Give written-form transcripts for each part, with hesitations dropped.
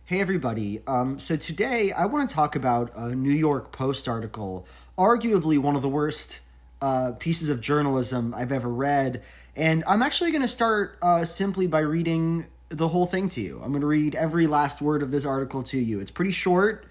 Hey everybody, so today I want to talk about a New York Post article, arguably one of the worst pieces of journalism I've ever read, and I'm actually going to start simply by reading the whole thing to you. I'm going to read every last word of this article to you. It's pretty short,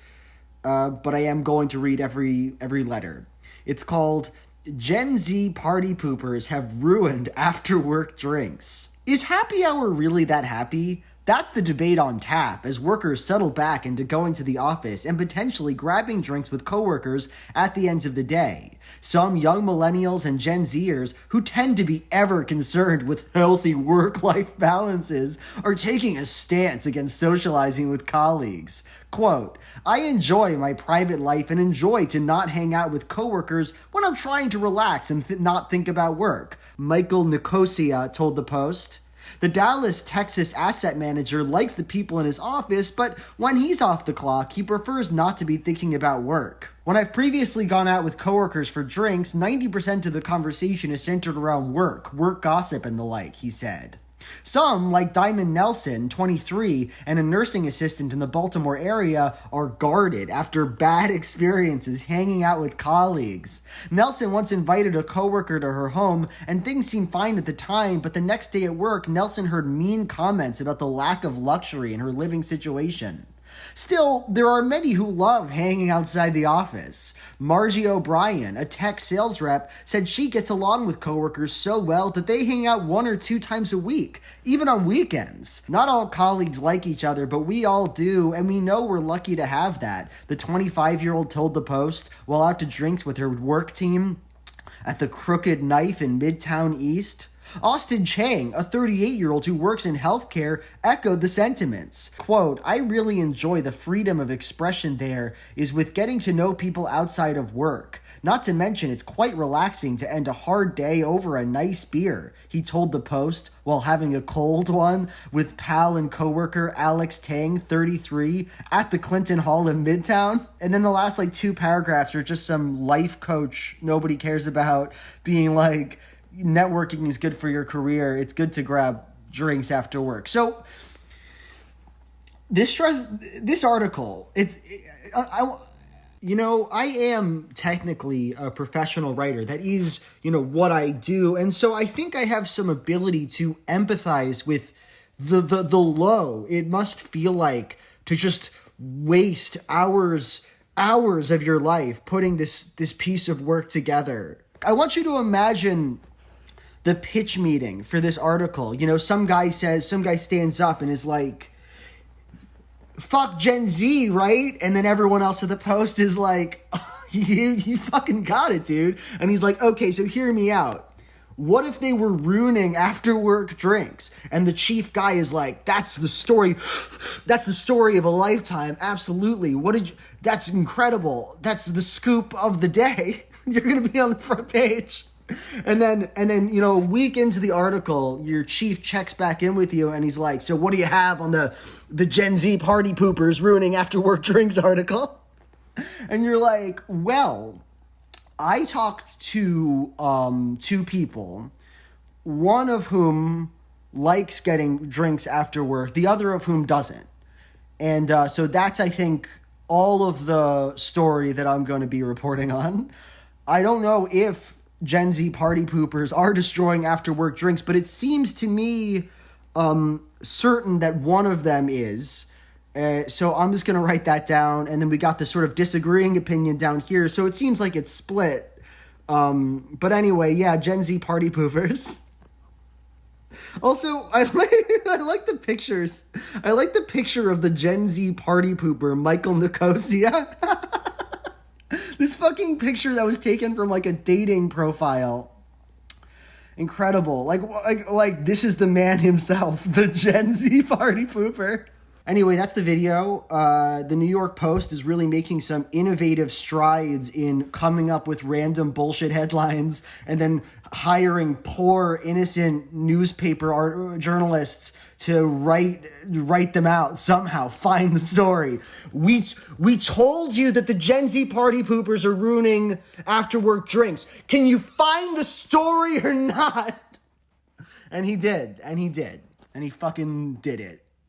but I am going to read every letter. It's called Gen Z Party Poopers Have Ruined After Work Drinks. Is happy hour really that happy? That's the debate on tap as workers settle back into going to the office and potentially grabbing drinks with coworkers at the end of the day. Some young millennials and Gen Zers who tend to be ever concerned with healthy work-life balances are taking a stance against socializing with colleagues. Quote, I enjoy my private life and enjoy to not hang out with coworkers when I'm trying to relax and not think about work, Michael Nicosia told the Post. The Dallas, Texas asset manager likes the people in his office, but when he's off the clock, he prefers not to be thinking about work. When I've previously gone out with coworkers for drinks, 90% of the conversation is centered around work gossip, and the like, he said. Some, like Diamond Nelson, 23, and a nursing assistant in the Baltimore area, are guarded after bad experiences hanging out with colleagues. Nelson once invited a coworker to her home, and things seemed fine at the time, but the next day at work, Nelson heard mean comments about the lack of luxury in her living situation. Still, there are many who love hanging outside the office. Margie O'Brien, a tech sales rep, said she gets along with coworkers so well that they hang out 1 or 2 times a week, even on weekends. Not all colleagues like each other, but we all do, and we know we're lucky to have that, the 25-year-old told the Post while out to drinks with her work team at the Crooked Knife in Midtown East. Austin Chang, a 38-year-old who works in healthcare, echoed the sentiments. Quote, I really enjoy the freedom of expression there is with getting to know people outside of work. Not to mention it's quite relaxing to end a hard day over a nice beer, he told the Post while having a cold one with pal and coworker Alex Tang, 33, at the Clinton Hall in Midtown. And then the last 2 paragraphs are just some life coach nobody cares about being like, networking is good for your career. It's good to grab drinks after work. So this article, I am technically a professional writer. That is, what I do. And so I think I have some ability to empathize with the low it must feel like to just waste hours of your life putting this piece of work together. I want you to imagine the pitch meeting for this article. Some guy stands up and is like, fuck Gen Z, right? And then everyone else at the Post is like, oh, you fucking got it, dude. And he's like, okay, so hear me out. What if they were ruining after work drinks? And the chief guy is like, that's the story of a lifetime. Absolutely. That's incredible. That's the scoop of the day. You're going to be on the front page. And then, a week into the article, your chief checks back in with you and he's like, so what do you have on the Gen Z party poopers ruining after work drinks article? And you're like, well, I talked to 2 people, one of whom likes getting drinks after work, the other of whom doesn't. And so that's, I think, all of the story that I'm going to be reporting on. I don't know if Gen Z party poopers are destroying after work drinks, but it seems to me certain that one of them is. So I'm just going to write that down. And then we got the sort of disagreeing opinion down here. So it seems like it's split. But anyway, yeah, Gen Z party poopers. Also, I like the pictures. I like the picture of the Gen Z party pooper, Michael Nicosia. This fucking picture that was taken from a dating profile. Incredible. Like this is the man himself, the Gen Z party pooper. Anyway, that's the video. The New York Post is really making some innovative strides in coming up with random bullshit headlines and then hiring poor, innocent newspaper journalists to write them out somehow, find the story. We told you that the Gen Z party poopers are ruining after work drinks. Can you find the story or not? And he did, and he fucking did it.